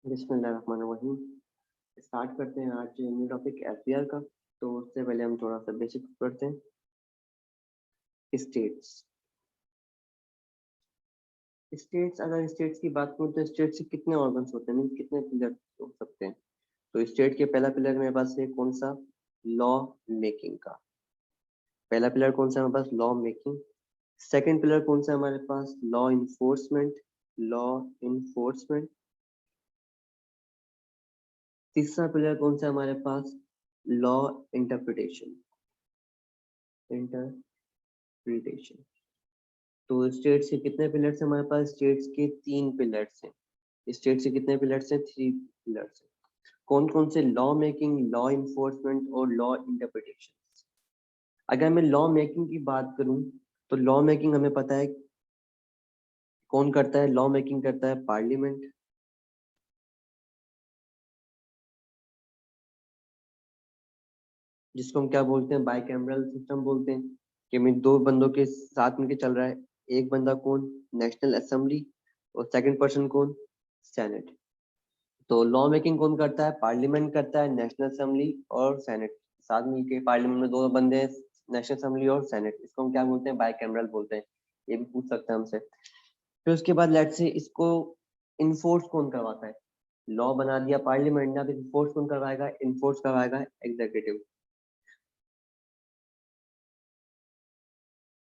बिस्मिल्लाहिर्रहमानिर्रहीम। स्टार्ट करते हैं आज न्यू टॉपिक एफबीआर का। तो उससे पहले हम थोड़ा सा बेसिक्स पढ़ते हैं। स्टेट्स अगर स्टेट्स की बात करूँ तो स्टेट से कितने ऑर्गन्स होते हैं, मीन्स कितने पिलर हो सकते हैं। तो स्टेट के पहला पिलर मेरे पास है कौन सा, लॉ मेकिंग का। पहला पिलर कौन सा है हमारे पास, लॉ मेकिंग। सेकंड पिलर कौन सा है हमारे पास, लॉ इन्फोर्समेंट। Law enforcement. तीसरा पिलर कौन सा है हमारे पास, लॉ इंटरप्रिटेशन। इंटरप्रिटेशन। तो स्टेट्स के कितने पिलर्स हैं हमारे पास, स्टेट्स के 3 पिलर्स हैं। स्टेट्स के कितने पिलर्स हैं, 3 पिलर्स हैं। कौन कौन से, लॉ मेकिंग, लॉ इन्फोर्समेंट और लॉ इंटरप्रिटेशन। अगर मैं लॉ मेकिंग की बात करूं तो लॉ मेकिंग हमें पता है कौन करता है, लॉ मेकिंग करता है पार्लियामेंट। जिसको हम क्या बोलते हैं, बाइकैमरल सिस्टम बोलते हैं, कि मैं 2 बंदों के साथ मिलकर चल रहा है। एक बंदा कौन, नेशनल असेंबली, और सेकंड पर्सन कौन, सेनेट। तो लॉ मेकिंग कौन करता है, पार्लियामेंट करता है, नेशनल असेंबली और सेनेट साथ मिलके। पार्लियामेंट में 2 बंदे हैं, नेशनल असेंबली और सेनेट, इसको हम क्या बोलते हैं, बाइकैमरल बोलते हैं। ये भी पूछ सकते हैं हमसे। फिर उसके बाद लेट्स से इसको इन्फोर्स कौन करवाता है, लॉ बना दिया पार्लियामेंट ने, अब इन्फोर्स कौन करवाएगा, इन्फोर्स करवाएगा एग्जीक्यूटिव।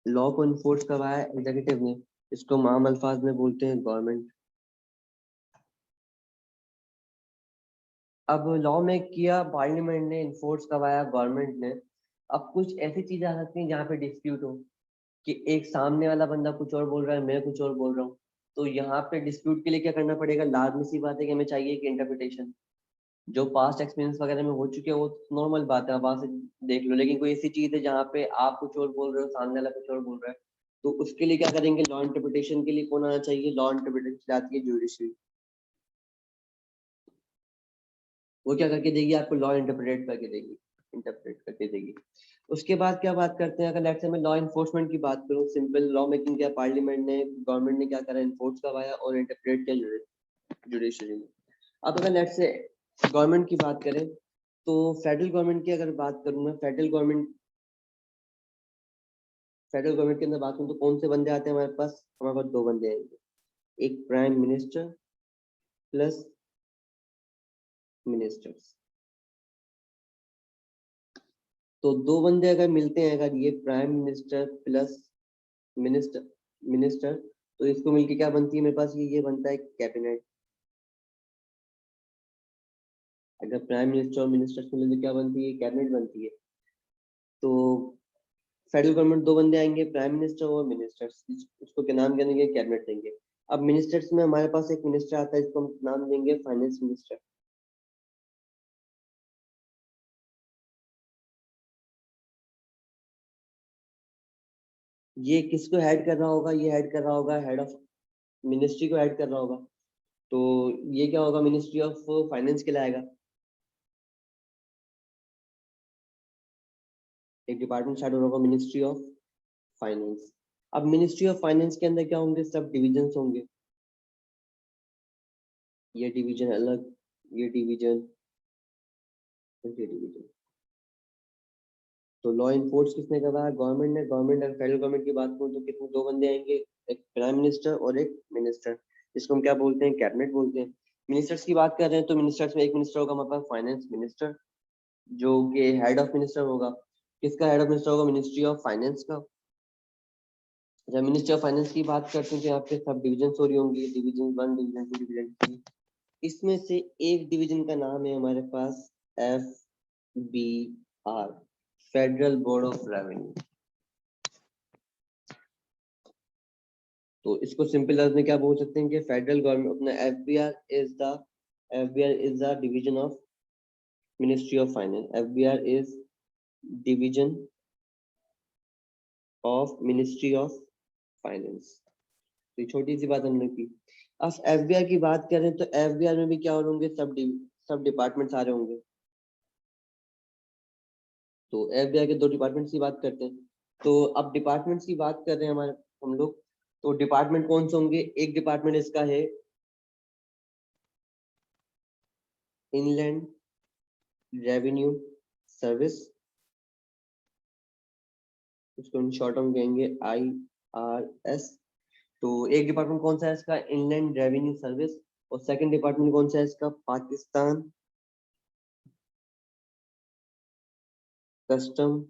लॉ को इन्फोर्स करवाया एग्जीक्यूटिव ने, इसको आम अल्फाज में बोलते हैं गवर्नमेंट। अब लॉ में किया पार्लियामेंट ने, इन्फोर्स करवाया गवर्नमेंट ने। अब कुछ ऐसी चीजें आ सकती हैं जहाँ पे डिस्प्यूट हो, कि एक सामने वाला बंदा कुछ और बोल रहा है, मैं कुछ और बोल रहा हूँ। तो यहाँ पे डिस्प्यूट के लिए क्या करना पड़ेगा, लाजमी सी बात है कि हमें चाहिए कि इंटरप्रिटेशन। जो पास्ट एक्सपीरियंस वगैरह में हो चुके हैं वो नॉर्मल बात है, आप वहां से देख लो। लेकिन कोई ऐसी चीज है जहाँ पे आप कुछ और बोल रहे हो, सामने वाला कुछ और बोल रहा है, तो उसके लिए क्या करेंगे, लॉ इंटरप्रिटेशन के लिए कौन आना चाहिए, लॉ इंटरप्रिटेशन आती है जुडिशरी। वो क्या करके देगी, आपको लॉ इंटरप्रेट करके देगी, इंटरप्रेट करके देगी। उसके बाद क्या बात करते हैं, अगर लेट्स से मैं लॉ इन्फोर्समेंट की बात करूँ, सिंपल लॉ मेकिंग किया पार्लियामेंट ने, गवर्नमेंट ने क्या करा, इन्फोर्स करवाया और इंटरप्रेट किया जुडिशरी ने। अब अगर लेट्स से गवर्नमेंट की बात करें तो फेडरल गवर्नमेंट की अगर बात करूं मैं, फेडरल गवर्नमेंट के अंदर बात करूं तो कौन से बंदे आते हैं हमारे पास 2 बंदे आएंगे, एक प्राइम मिनिस्टर प्लस मिनिस्टर्स। तो 2 बंदे अगर मिलते हैं, अगर ये prime minister plus minister minister, तो इसको मिलके क्या बनती है मेरे पास, ये बनता है कैबिनेट। अगर प्राइम मिनिस्टर और मिनिस्टर्स मिले तो क्या बनती है, कैबिनेट बनती है। तो फेडरल गवर्नमेंट 2 बंदे आएंगे, प्राइम मिनिस्टर और मिनिस्टर्स, उसको क्या नाम देंगे, कैबिनेट देंगे। अब मिनिस्टर्स में हमारे पास एक मिनिस्टर आता है, इसको हम नाम देंगे फाइनेंस मिनिस्टर। ये किसको हेड कर रहा होगा, ये हेड कर रहा होगा, हेड ऑफ मिनिस्ट्री को हेड कर रहा होगा। तो ये क्या होगा, मिनिस्ट्री ऑफ फाइनेंस कहलाएगा। एक डिपार्टमेंट स्टार्ट होगा, मिनिस्ट्री ऑफ फाइनेंस। अब मिनिस्ट्री ऑफ फाइनेंस के अंदर क्या होंगे, सब डिविजन होंगे। ये डिवीजन अलग, ये डिवीजन, ये डिवीजन। तो लॉ इन्फोर्स किसने करवाया, गवर्नमेंट ने। गवर्नमेंट, अगर फेडरल गवर्नमेंट की बात करूँ तो कितने 2 बंदे आएंगे, एक प्राइम मिनिस्टर और एक मिनिस्टर, जिसको हम क्या बोलते हैं, कैबिनेट बोलते हैं। मिनिस्टर्स की बात कर रहे हैं तो मिनिस्टर्स में एक मिनिस्टर होगा हमारे पास फाइनेंस मिनिस्टर, जो कि हेड ऑफ मिनिस्टर होगा। किसका हेड ऑफ मिनिस्टर होगा, मिनिस्ट्री ऑफ फाइनेंस का। जब मिनिस्ट्री ऑफ फाइनेंस की बात करते हैं तो यहाँ पे सब डिविजन हो रही होंगी, डिवीजन 1, डिवीजन 2, डिवीजन 3। इसमें से एक डिवीजन का नाम है हमारे पास FBR, federal board of revenue. तो इसको सिंपल लफ्ज में क्या बोल सकते हैं कि फेडरल गवर्नमेंट अपना FBR is the division of ministry of finance. FBR is division of ministry of finance. तो छोटी सी बात हमने की। अब FBR की बात करें तो FBR में भी क्या होंगे, सब डिपार्टमेंट्स आ रहे होंगे। तो FBR के 2 डिपार्टमेंट्स की बात करते हैं। तो अब डिपार्टमेंट्स की बात कर रहे हैं हमारे हम लोग, तो डिपार्टमेंट कौन से होंगे, एक डिपार्टमेंट इसका है इनलैंड रेवेन्यू सर्विस, इसको इन शॉर्ट हम कहेंगे IRS। तो एक डिपार्टमेंट कौन सा है इसका, इनलैंड रेवेन्यू सर्विस, और सेकंड डिपार्टमेंट कौन सा है इसका, Pakistan custom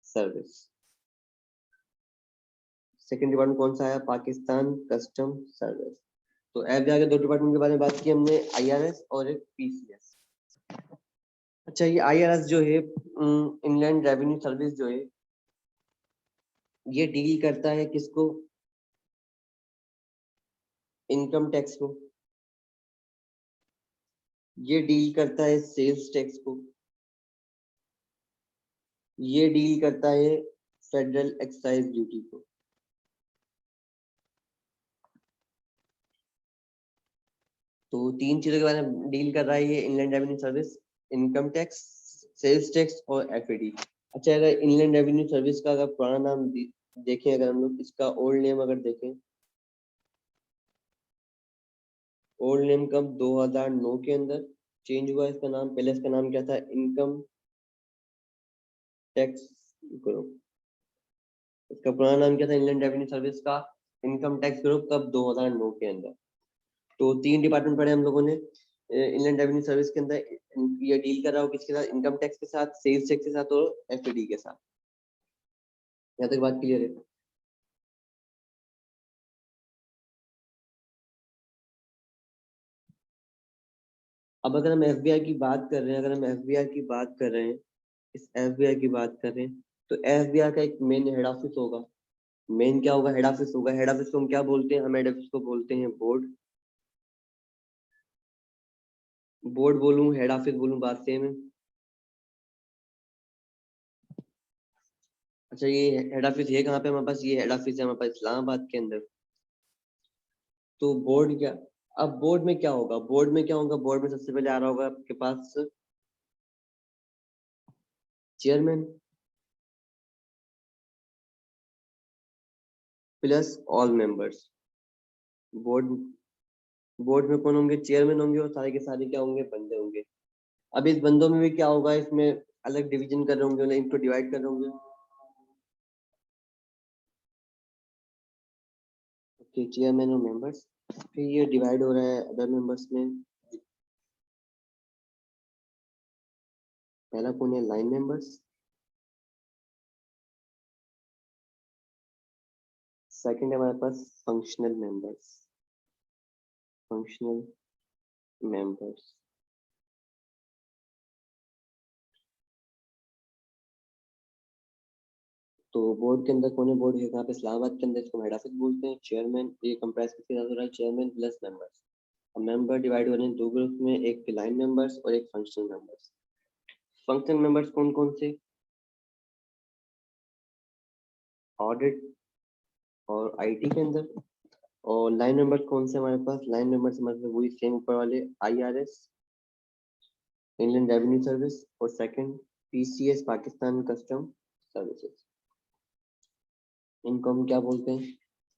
service. Second department कौन सा है, पाकिस्तान कस्टम सर्विस। तो एफबीआई के दो डिपार्टमेंट के बारे में बात की हमने, IRS और एक PCS। अच्छा, ये IRS जो है, इनलैंड रेवेन्यू सर्विस जो है, ये डील करता है किसको, इनकम टैक्स को। ये डील करता है सेल्स टैक्स को। ये डील करता है फेडरल एक्साइज ड्यूटी को। तो तीन चीजों के बारे में डील कर रहा है ये inland revenue service, income tax, sales tax और FAD। अच्छा, अगर इनलैंड रेवेन्यू सर्विस का अगर पुराना नाम देखें, अगर हम लोग इसका ओल्ड नेम अगर देखें, ओल्ड नेम कब 2009 के अंदर चेंज हुआ इसका नाम। पहले इसका नाम क्या था, इनकम टैक्स ग्रुप। इसका पुराना नाम क्या था इनलैंड रेवेन्यू सर्विस का, इनकम टैक्स ग्रुप, कब 2009 के अंदर। तो तीन डिपार्टमेंट पढ़े हम लोगों ने इनलैंड रेवेन्यू सर्विस के अंदर। ये डील कर रहा हो किसके साथ, इनकम टैक्स के साथ, सेल्स टैक्स के साथ और FAD के साथ। यहाँ तक बात क्लियर है। अब अगर हम FBI की बात कर रहे हैं, अगर हम FBI की बात कर रहे हैं, इस FBI की बात कर रहे हैं, तो FBI का एक मेन हेड ऑफिस होगा। मेन क्या होगा, हेड ऑफिस होगा। हेड ऑफिस को हम क्या बोलते हैं, हम हेड ऑफिस को बोलते हैं बोर्ड। बोर्ड बोलूं, हेड ऑफिस बोलूं, बात सेम है। अच्छा, ये हेड ऑफिस है कहाँ पे हमारे पास, ये हेड ऑफिस है हमारे पास इस्लामाबाद के अंदर। तो बोर्ड क्या, अब बोर्ड में क्या होगा, बोर्ड में क्या होगा, बोर्ड में सबसे पहले आ रहा होगा आपके पास chairman plus all members. Board board में कौन होंगे, चेयरमैन होंगे, और सारे के सारे क्या होंगे, बंदे होंगे। अब इस बंदों में भी क्या होगा, इसमें अलग डिवीजन कर रहे होंगे, उन्हें इनको डिवाइड कर रहे होंगे। ओके, चेयरमैन और मेंबर्स, फिर ये डिवाइड हो रहा है अदर मेंबर्स में। पहला कौन है, लाइन मेंबर्स। सेकंड है हमारे पास फंक्शनल मेंबर्स, फंक्शनल मेंबर्स। तो बोर्ड के अंदर कौन है, बोर्ड है कहाँ पे, इस्लामाबाद के अंदर, इसको हेड ऑफिस बोलते हैं। चेयरमैन, ये कंप्राइज किसके साथ हो रहा है, चेयरमैन प्लस मेंबर्स। अब मेंबर डिवाइड हो रहे हैं दो ग्रुप में, एक लाइन मेंबर्स और एक फंक्शनल मेंबर्स। फंक्शनल मेंबर्स कौन कौन से, ऑडिट और IT के अंदर। और लाइन मेंबर्स कौन से हमारे पास, लाइन मेंबर्स हमारे पास वही सेम ऊपर वाले, IRS इंडियन रेवेन्यू सर्विस, और second PCS Pakistan custom services. इनको हम क्या बोलते हैं,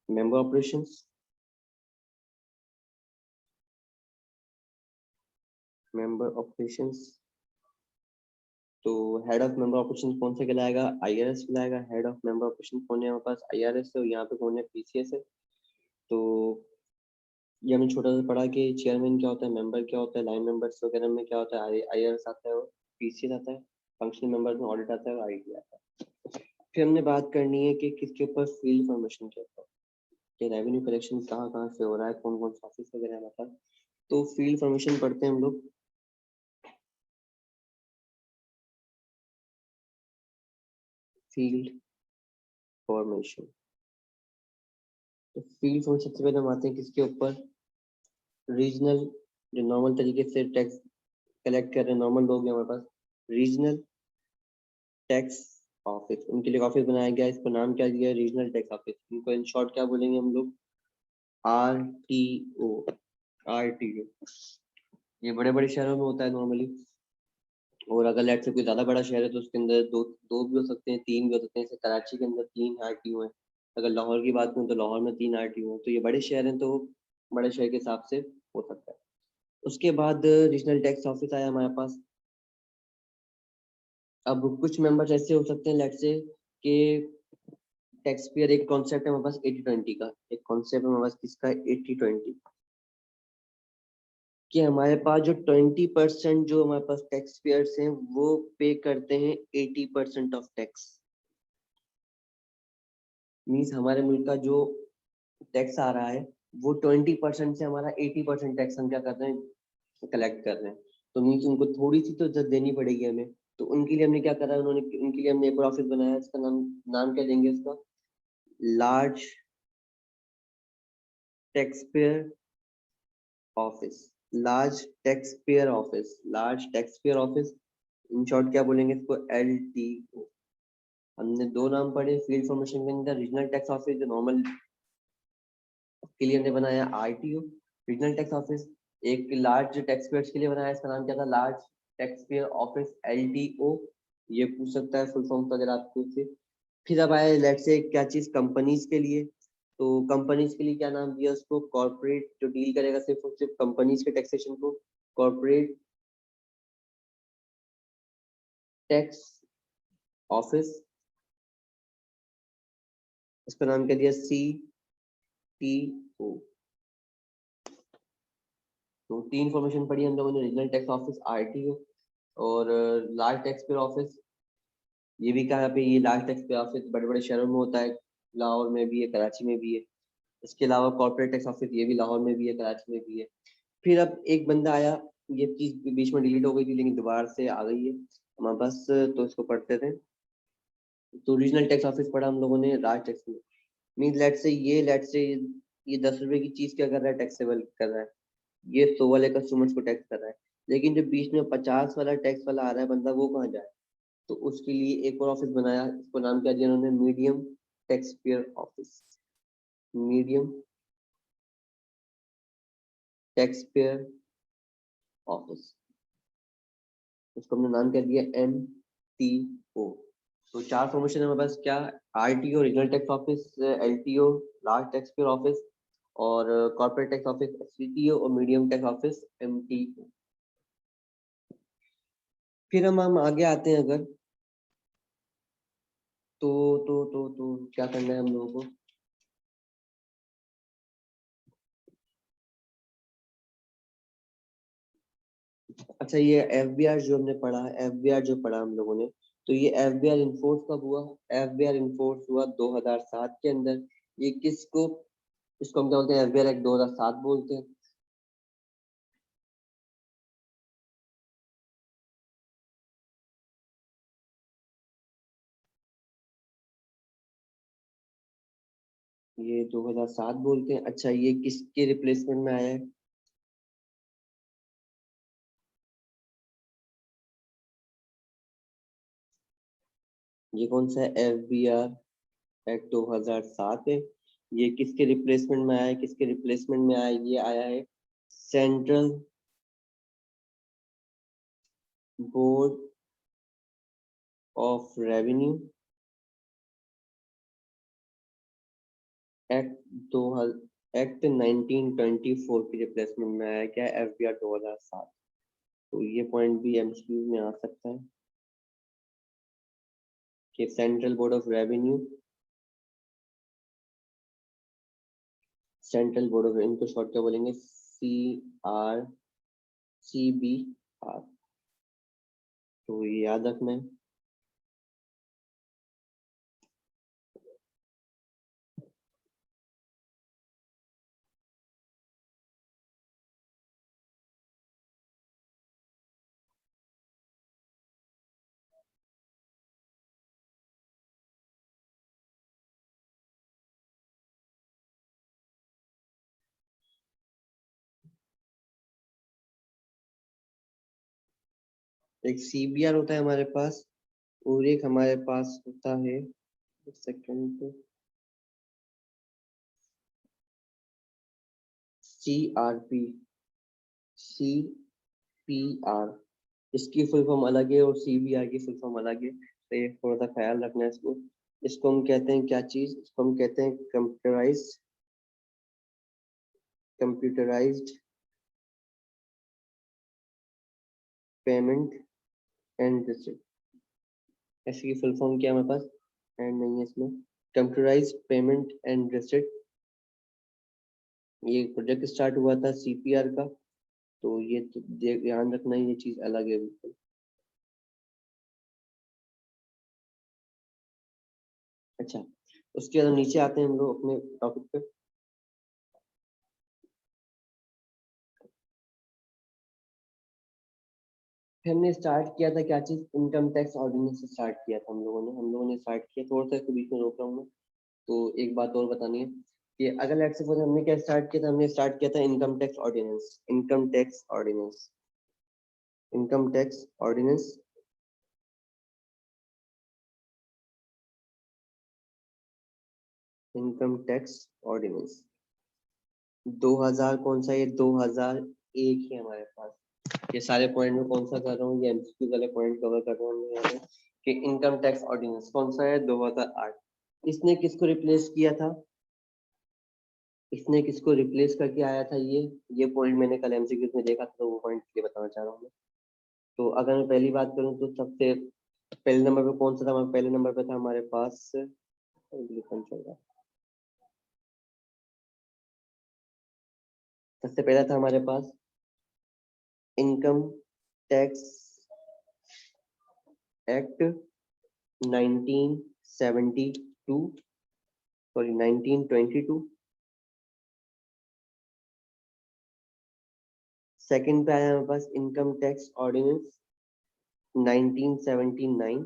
मेंबर ऑपरेशंस। Member operations. तो हेड ऑफ मेंबर ऑपरेशंस कौन सा कहलाएगा, IRS कहलाएगा। हेड ऑफ मेंबर ऑपरेशन कौन है हमारे पास, IRS है, और यहाँ पे कौन है, PCS है। तो ये हमने छोटा सा पढ़ा कि चेयरमैन क्या होता है, मेंबर क्या होता है, लाइन मेंबर्स वगैरह में क्या होता है, IRS आता है और PCS आता है। फंक्शनल मेंबर्स में ऑडिट आता है और IT आता है। फिर हमने बात करनी है कि किसके ऊपर, फील्ड फॉर्मेशन के ऊपर, कि रेवेन्यू कलेक्शन कहाँ कहाँ से हो रहा है, कौन कौन सा ऑफिस वगैरह हमारे पास। तो फील्ड फॉर्मेशन पढ़ते हैं हम लोग। फील्ड फॉर्मेशन, तो फील्ड फॉर्मेशन सबसे पहले हम आते हैं किसके ऊपर, रीजनल, जो नॉर्मल तरीके से टैक्स कलेक्ट कर रहे हैं नॉर्मल लोग हैं हमारे पास, रीजनल टैक्स ऑफिस, उनके लिए ऑफिस बनाया गया है। इसको नाम क्या दिया है, रीजनल टैक्स ऑफिस। इनको इन शॉर्ट क्या बोलेंगे हम लोग, RTO। RTO ये बड़े बड़े शहरों में होता है नॉर्मली। और अगर लेट से कोई ज्यादा बड़ा शहर है तो उसके अंदर दो दो भी हो सकते हैं, तीन भी हो सकते हैं। जैसे कराची के अंदर 3 RTO है। अगर लाहौर की बात करूँ तो लाहौर में 3 RTO है। तो ये बड़े शहर हैं तो बड़े शहर के हिसाब से हो सकता है। उसके बाद रीजनल टैक्स ऑफिस आया हमारे पास। अब कुछ मेंबर्स ऐसे हो सकते हैं, लेट्स से कि टैक्स पेयर एक कॉन्सेप्ट है हमारे पास 80-20 का, एक कॉन्सेप्ट है हमारे पास किसका 80-20, कि हमारे पास जो 20% जो हमारे पास टैक्स पेयर्स हैं वो पे करते हैं 80% ऑफ टैक्स। मीन्स हमारे मुल्क का जो टैक्स आ रहा है वो 20% से हमारा 80% टैक्स हम क्या कर रहे हैं, कलेक्ट कर रहे हैं। तो मीन्स उनको थोड़ी सी तो इज्जत देनी पड़ेगी हमें। तो उनके लिए हमने क्या करा है, उन्होंने उनके लिए हमने एक और ऑफिस बनाया है, इसका नाम नाम क्या देंगे इसका, large tax payer office. Large tax payer office, large tax payer office, in short क्या बोलेंगे इसको, LTO। हमने दो नाम पढ़े फील्ड फॉर्मेशन के अंदर, रीजनल टैक्स ऑफिस जो नॉर्मल के लिए हमने बनाया RTO रीजनल टैक्स ऑफिस, एक लार्ज टैक्स पेयर्स के लिए बनाया, इसका नाम क्या था, large tax payer office LTO। ये पूछ सकता है फुल फॉर्म अगर आपको से। फिर अब आए लेट्स से क्या चीज कंपनीज के लिए, तो कंपनीज के लिए क्या नाम दिया उसको, कॉर्पोरेट, जो डील करेगा सिर्फ और सिर्फ कंपनीज के टैक्सेशन को, कॉर्पोरेट टैक्स ऑफिस। इसका नाम क्या दिया, CTO। तो तीन फॉर्मेशन पढ़ी हम लोगों ने, रीजनल टैक्स ऑफिस RTO और लार्ज टैक्स पेयर ऑफिस। ये भी कहा पे, ये लार्ज टैक्स पेयर ऑफिस बड़े बड़े शहरों में होता है, लाहौर में भी है, कराची में भी है। इसके अलावा कॉर्पोरेट टैक्स ऑफिस ये भी लाहौर में भी है, कराची में भी है। फिर अब एक बंदा आया, ये चीज बीच में डिलीट हो गई थी लेकिन दोबारा से आ गई है हमारे पास, तो इसको पढ़ते थे। तो रीजनल टैक्स ऑफिस पढ़ा हम लोगों ने लार्ज टैक्स में। मीन लेट से ये 10 रुपए की चीज क्या कर रहा है, टैक्सेबल कर रहा है, ये 100 वाले कस्टमर्स को टैक्स कर रहा है। लेकिन जो बीच में 50 वाला टैक्स वाला आ रहा है बंदा, वो कहाँ जाए। तो उसके लिए एक और ऑफिस बनाया, इसको नाम क्या दिया उन्होंने, medium tax payer office. Medium tax payer office, उसको हमने नाम क्या दिया, MTO। तो चार फॉर्मेशन है हमारे पास, क्या, RTO regional tax office, LTO large tax payer office, और कॉर्पोरेट टैक्स ऑफिस CTO, और मीडियम टैक्स ऑफिस MTO। फिर हम आगे आते हैं अगर, तो क्या करना है हम लोगों को, अच्छा ये FBR जो हमने पढ़ा है, FBR जो पढ़ा हम लोगों ने, तो ये FBR इन्फोर्स कब हुआ, FBR इन्फोर्स हुआ 2007 के अंदर। ये किसको, इसको हम क्या बोलते हैं, FBR एक्ट 2007 बोलते हैं। ये 2007 बोलते हैं। अच्छा ये किसके रिप्लेसमेंट में आया है, ये कौन सा है, FBR एक्ट 2007 है। ये किसके रिप्लेसमेंट में आया है, किसके रिप्लेसमेंट में आया, ये आया है central board of revenue act दो एक्ट 1924 की रिप्लेसमेंट में आया है, क्या, FBR 2007। तो ये पॉइंट भी MCQ में आ सकता है कि central board of revenue, central board of, इनको शॉर्ट क्या बोलेंगे, CBR। तो ये याद रखना है। एक CBR होता है हमारे पास, और एक हमारे पास होता है, एक सेकंड, CRP, CPR। इसकी फुल फॉर्म अलग है और CBR की फुल फॉर्म अलग है, तो ये थोड़ा सा ख्याल रखना है इसको। इसको हम कहते हैं क्या चीज, इसको हम कहते हैं कंप्यूटराइज्ड पेमेंट एंड रिसिप्ट, ऐसी की फुल फॉर्म क्या है हमारे पास, एंड नहीं है इसमें, कंप्यूटराइज पेमेंट एंड रिसिप्ट। ये प्रोजेक्ट स्टार्ट हुआ था सीपीआर का, तो ये तो ध्यान रखना, ये चीज अलग है बिल्कुल। अच्छा, उसके बाद नीचे आते हैं हम लोग अपने टॉपिक पे। फिर हमने स्टार्ट किया था क्या चीज, इनकम टैक्स ऑर्डिनेंस से स्टार्ट किया था हम लोगों ने स्टार्ट किया, थोड़ा सा इसको बीच में रोक रहा हूँ मैं। तो एक बात और बतानी है कि अगर लेट्स सपोज हमने क्या स्टार्ट किया था, हमने स्टार्ट किया था income tax ordinance, income tax ordinance, income tax ordinance. Income tax ordinance 2000 कौन सा, ये 2001 है हमारे पास। ये सारे पॉइंट में कौन सा कर रहा हूँ, ये एमसीक्यू वाले पॉइंट कवर कर रहा हूँ मैं यहाँ पे, कि इनकम टैक्स ऑर्डिनेंस कौन सा है, 2008। इसने किसको रिप्लेस किया था, इसने किसको रिप्लेस करके आया था, ये पॉइंट मैंने कल एमसीक्यू में देखा था, तो वो पॉइंट ये बताना चाह रहा हूँ मैं। तो अगर मैं पहली बात करूँ तो सबसे पहले नंबर पे कौन सा था, पहले नंबर पे था हमारे पास, चल रहा है, सबसे पहला था हमारे पास income tax act 1972, sorry 1922। Second पे आया हमारे पास इनकम टैक्स ऑर्डिनेंस 1979।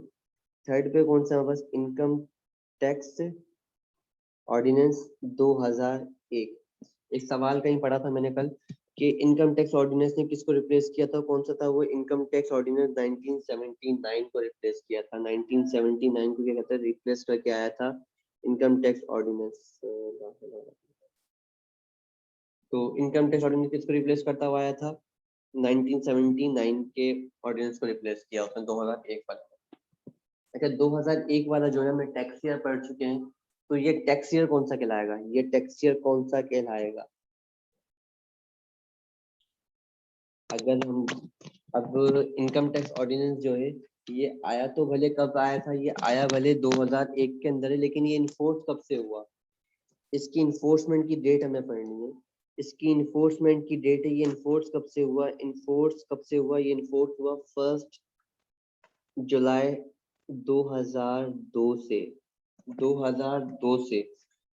थर्ड पे कौन सा हमारे पास, इनकम टैक्स ऑर्डिनेंस 2001। एक सवाल कहीं पढ़ा था मैंने कल कि इनकम टैक्स ऑर्डिनेंस ने किसको रिप्लेस किया था, कौन सा था वो, इनकम टैक्स ऑर्डिनेंस 1979 को रिप्लेस किया था। 1979 को क्या कहते हैं, रिप्लेस करके आया था इनकम टैक्स ऑर्डिनेंस। तो इनकम टैक्स ऑर्डिनेंस किसको रिप्लेस करता हुआ आया था, 1979 के ऑर्डिनेंस को रिप्लेस किया उसने 2001 वाला। अच्छा, 2001 वाला जो है हम टैक्स ईयर पढ़ चुके हैं, तो ये टैक्स ईयर कौन सा कहलाएगा, ये टैक्स ईयर कौन सा कहलाएगा। अगर हम अब इनकम टैक्स ऑर्डिनेंस जो है, ये आया तो भले कब आया था, ये आया भले 2001 के अंदर है, लेकिन ये इन्फोर्स कब से हुआ, इसकी इन्फोर्समेंट की डेट हमें पढ़नी है। इसकी इन्फोर्समेंट की डेट है, ये इन्फोर्स कब से हुआ, इन्फोर्स कब से हुआ, ये इन्फोर्स हुआ 1 जुलाई 2002 से, 2002 से।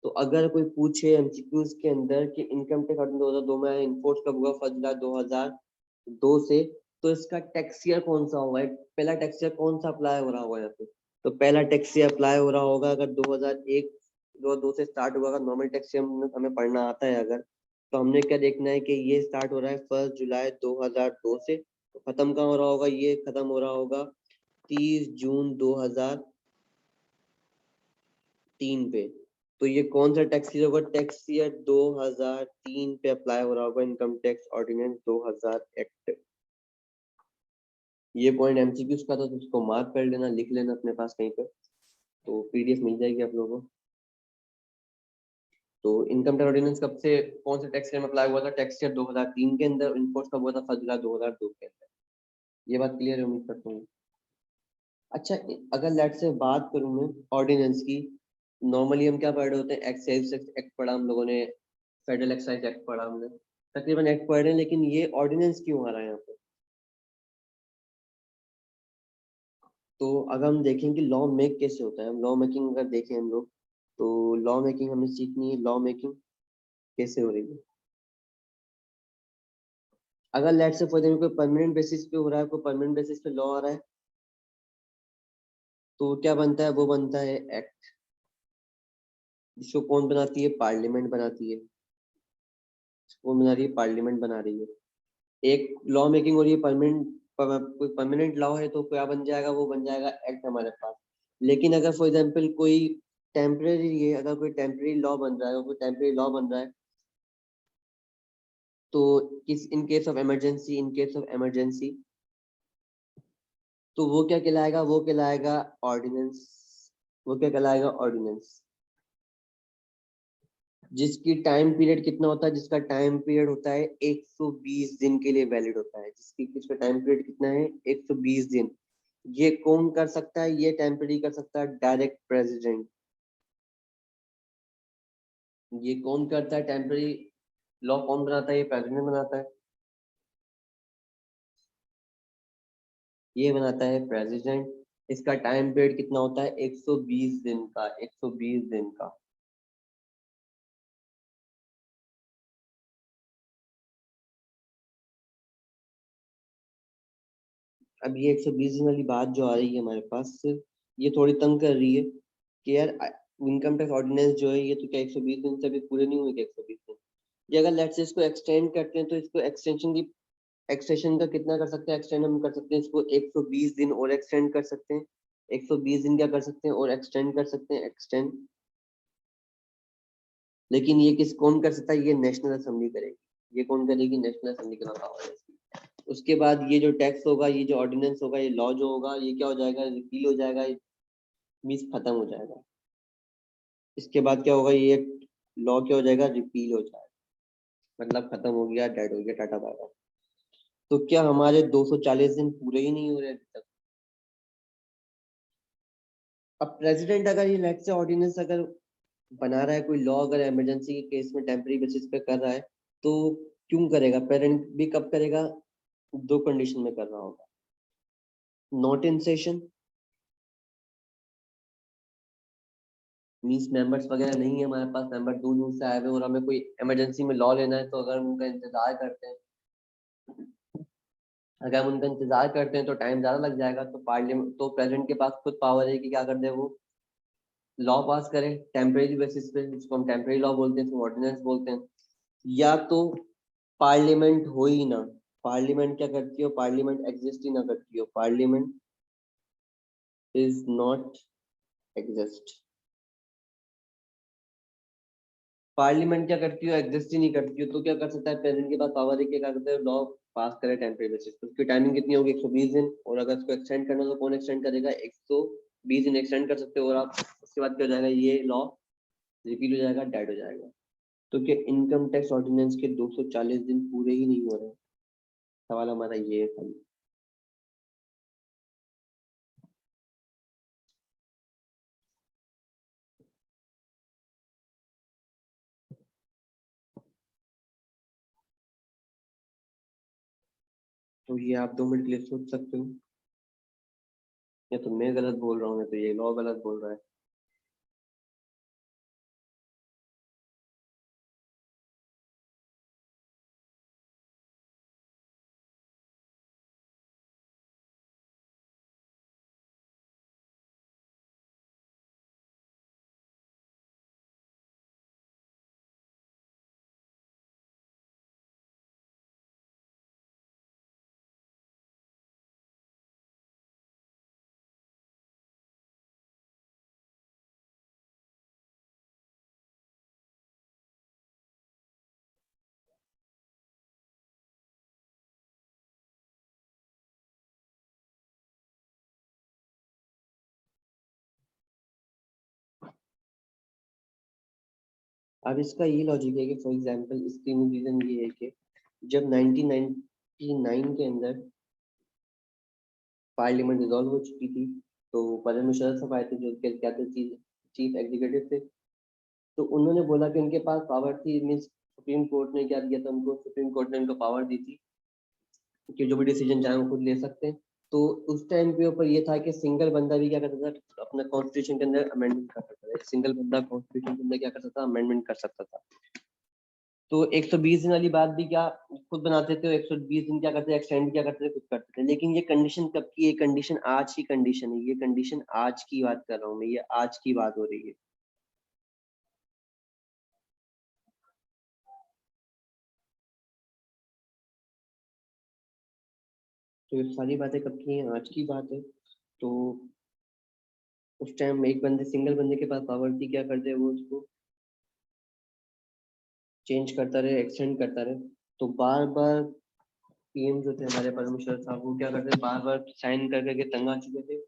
तो अगर कोई पूछे एमसीक्यूज के अंदर कि इनकम टैक्स ऑर्डिनेंस 2002 में इन्फोर्स कब हुआ, 1 जुलाई 2002 से, तो इसका टैक्स ईयर कौन सा होगा, पहला टैक्स ईयर कौन सा अप्लाई हो रहा होगा यहाँ पे, तो पहला टैक्स ईयर अप्लाई हो रहा होगा अगर 2001 2002 से स्टार्ट हुआ, अगर नॉर्मल टैक्स ईयर हमें पढ़ना आता है अगर, तो हमने क्या देखना है कि ये स्टार्ट हो रहा है 1 जुलाई 2002 से, तो खत्म कहाँ हो रहा होगा, ये खत्म हो रहा होगा 30 जून 2003 पे। तो ये कौन सा टैक्स ईयर होगा, टैक्स ईयर 2003 पे अप्लाई हो रहा होगा इनकम टैक्स ऑर्डिनेंस 2000 एक्ट। ये पॉइंट एमसीक्यूज का था, तो उसको मार्क कर लेना, लिख लेना अपने पास कहीं पे, तो पीडीएफ मिल जाएगी आप लोगों को। तो इनकम टैक्स ऑर्डिनेंस कब से, कौन से टैक्स ईयर में अप्लाई हुआ था, टैक्स ईयर 2003 के अंदर, इन्फोर्स कब हुआ था, 1 जुलाई 2002 के अंदर। ये बात क्लियर है, उम्मीद करता हूँ। अच्छा, अगर लेट से बात करूं मैं ऑर्डिनेंस की, नॉर्मली हम क्या पढ़ रहे होते हैं, एक्साइज एक्ट पढ़ा हम लोगों ने, फेडरल एक्साइज एक्ट पढ़ा हमने, तकरीबन एक्ट पढ़ रहे हैं, लेकिन ये ऑर्डिनेंस क्यों आ रहा है यहाँ पे। तो अगर हम देखें कि लॉ मेक कैसे होता है, हम लॉ मेकिंग अगर देखें हम लोग, तो लॉ मेकिंग हमें सीखनी है, लॉ मेकिंग कैसे हो रही है। अगर लेट से फॉर एग्जाम्पल कोई परमानेंट बेसिस पे हो रहा है, कोई परमानेंट बेसिस पे लॉ आ रहा है, तो क्या बनता है, वो बनता है एक्ट, जिसको कौन बनाती है, पार्लियामेंट बनाती है, कौन बना रही है, पार्लियामेंट बना रही है। एक लॉ मेकिंग हो रही है, परमानेंट, कोई परमानेंट लॉ है तो क्या बन जाएगा, वो बन जाएगा एक्ट हमारे पास। लेकिन अगर फॉर एग्जाम्पल कोई टेम्परेरी है, अगर कोई टेम्परेरी लॉ बन रहा है, कोई टेम्परेरी लॉ बन रहा है, तो किस, in case of emergency, in case of emergency, तो वो क्या कहलाएगा, वो कहलाएगा ऑर्डिनेंस, वो क्या कहलाएगा, ऑर्डिनेंस। जिसकी टाइम पीरियड कितना होता है, जिसका टाइम पीरियड होता है 120 दिन के लिए वैलिड होता है, जिसका टाइम पीरियड कितना है 120 दिन। ये कौन कर सकता है, ये टेम्पररी कर सकता है डायरेक्ट प्रेसिडेंट। ये कौन करता है टेम्पररी लॉ, कौन बनाता है, ये प्रेसिडेंट बनाता है, ये बनाता है प्रेसिडेंट। इसका टाइम पीरियड कितना होता है 120 दिन का, 120 दिन का। अब ये 120 दिन वाली बात जो आ रही है हमारे पास, ये थोड़ी तंग कर रही है कि यार इनकम टैक्स ऑर्डिनेंस जो है ये तो क्या 120 दिन से अभी पूरे नहीं हुए क्या 120 दिन। ये अगर लेट्स से इसको एक्सटेंड करते हैं तो इसको एक्सटेंशन का कितना कर सकते हैं, एक्सटेंड हम कर सकते हैं इसको 120 दिन और एक्सटेंड कर सकते हैं। 120 दिन क्या कर सकते हैं और एक्सटेंड कर सकते हैं, एक्सटेंड। लेकिन ये कौन कर सकता है, ये नेशनल असेंबली करेगी। ये कौन करेगी, नेशनल असेंबली का पावर है इसकी। उसके बाद ये जो टैक्स होगा, ये जो ऑर्डिनेंस होगा, ये लॉ जो होगा, ये क्या हो जाएगा, रिपील हो जाएगा, मीन्स खत्म हो जाएगा। इसके बाद क्या होगा, ये लॉ क्या हो जाएगा, रिपील हो जाएगा, मतलब खत्म हो गया, डेड हो गया, टाटा बाय बाय। तो क्या हमारे 240 दिन पूरे ही नहीं हो रहे अभी तक। अब प्रेसिडेंट अगर ये लेट से ऑर्डिनेंस अगर बना रहा है, कोई लॉ अगर इमरजेंसी के केस में टेम्पररी बेसिस पे कर रहा है, तो क्यों करेगा, पेरेंट भी कब करेगा, दो कंडीशन में कर रहा होगा। Not in session means members वगैरह नहीं है हमारे पास, मेंबर दूर दूर से आए हुए और हमें कोई इमरजेंसी में लॉ लेना है, तो अगर हम उनका इंतजार करते हैं, अगर हम उनका इंतजार करते हैं तो टाइम ज्यादा लग जाएगा। तो पार्लियामेंट, तो प्रेसिडेंट के पास खुद पावर है कि क्या कर दे, वो लॉ पास करे टेम्परेरी बेसिस पे, जिसको हम टेम्परेरी लॉ बोलते हैं, ऑर्डिनेंस बोलते हैं। या तो पार्लियामेंट हो ही ना, पार्लियामेंट क्या करती हो, पार्लियामेंट एग्जिस्ट ही ना करती हो, parliament is not exist. Parliament क्या करती हो, एग्जिस्ट ही नहीं करती हो, तो क्या कर सकता है प्रेसिडेंट के पास पावर है कि क्या करते हैं, लॉ पास करे टेम्परेरी बेसिस पे। उसकी टाइमिंग कितनी होगी, 120 दिन। और अगर इसको एक्सटेंड करना हो तो कौन एक्सटेंड करेगा, 120 दिन एक्सटेंड कर सकते हो। और आप उसके बाद क्या हो जाएगा, ये लॉ रिपील हो जाएगा, डेड हो जाएगा। तो क्या इनकम टैक्स ऑर्डिनेंस के 240 दिन पूरे ही नहीं हो रहे, सवाल हमारा ये है खाली। तो ये आप 2 मिनट के लिए सोच सकते हो, या तो मैं गलत बोल रहा हूँ, या तो ये लॉ गलत बोल रहा है। अब इसका ये लॉजिक है कि फॉर एग्जांपल इसकी रीजन ये है कि जब 1999 के अंदर पार्लियामेंट डिसॉल्व हो चुकी थी, तो परवेज मुशर्रफ साहब आए थे, जो क्या थे, चीफ एग्जीक्यूटिव थे। तो उन्होंने बोला कि उनके पास पावर थी, मीन्स सुप्रीम कोर्ट ने क्या दिया था उनको, सुप्रीम कोर्ट ने उनको पावर दी थी कि जो भी डिसीजन चाहे वो खुद ले सकते हैं। तो उस टाइम के ऊपर ये था कि सिंगल बंदा भी क्या करता था, अपना कॉन्स्टिट्यूशन के अंदर अमेंडमेंट कर सकता था। एक सिंगल बंदा कॉन्स्टिट्यूशन के अंदर क्या कर सकता था, अमेंडमेंट कर सकता था। तो 120 दिन वाली बात भी क्या खुद बनाते थे, 120 दिन क्या करते थे, एक्सटेंड क्या करते थे, खुद करते थे। लेकिन ये कंडीशन कब की, ये कंडीशन आज की कंडीशन है, ये कंडीशन आज की बात कर रहा हूँ मैं, ये आज की बात हो रही है। तो ये सारी बातें कब की हैं, आज की बात है। तो उस टाइम एक बंदे, सिंगल बंदे के पास पावर थी, क्या करते वो उसको चेंज करता रहे, एक्सटेंड करता रहे। तो बार बार पीएम जो थे हमारे परमेश्वर साहब, वो क्या करते बार बार साइन कर करके तंग आ चुके थे।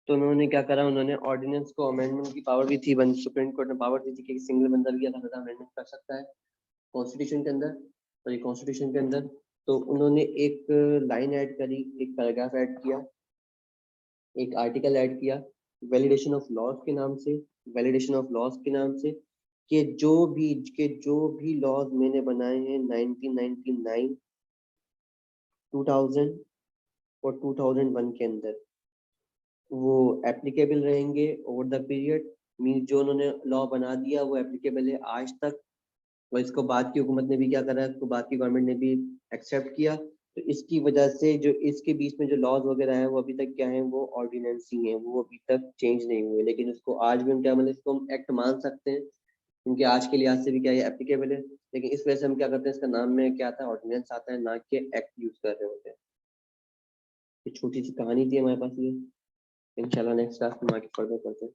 तो उन्होंने क्या करा, उन्होंने ऑर्डिनेंस को अमेंडमेंट की पावर भी थी, सुप्रीम कोर्ट ने पावर दी थी कि सिंगल बंदा भी अमेंडमेंट कर सकता है कॉन्स्टिट्यूशन के अंदर, और ये कॉन्स्टिट्यूशन के अंदर। तो उन्होंने एक लाइन ऐड करी, एक पैराग्राफ ऐड किया, एक आर्टिकल ऐड किया वैलिडेशन ऑफ लॉज के नाम से, वैलिडेशन ऑफ लॉज के नाम से, कि जो भी लॉज मैंने बनाए हैं 1999, 2000 और 2001 के अंदर, वो एप्लीकेबल रहेंगे ओवर द पीरियड। मीन जो उन्होंने लॉ बना दिया वो एप्लीकेबल है आज तक, और इसको बाद की हुकूमत ने भी क्या करा, इसको बाद की गवर्नमेंट ने भी एक्सेप्ट किया। तो इसकी वजह से जो इसके बीच में जो लॉज वगैरह है वो अभी तक क्या है, वो ऑर्डिनेंस ही है, वो अभी तक चेंज नहीं हुए, लेकिन उसको आज भी हम क्या, मतलब इसको हम एक्ट मान सकते हैं, क्योंकि आज के लिहाज से भी क्या ये एप्लीकेबल है। लेकिन इस वजह से हम क्या करते हैं, इसका नाम में क्या आता है, ऑर्डिनेंस आता है, ना कि एक्ट यूज कर रहे होते हैं। ये छोटी सी कहानी थी हमारे पास ये। इंशाल्लाह नेक्स्ट क्लास में आगे फर्दर करते हैं।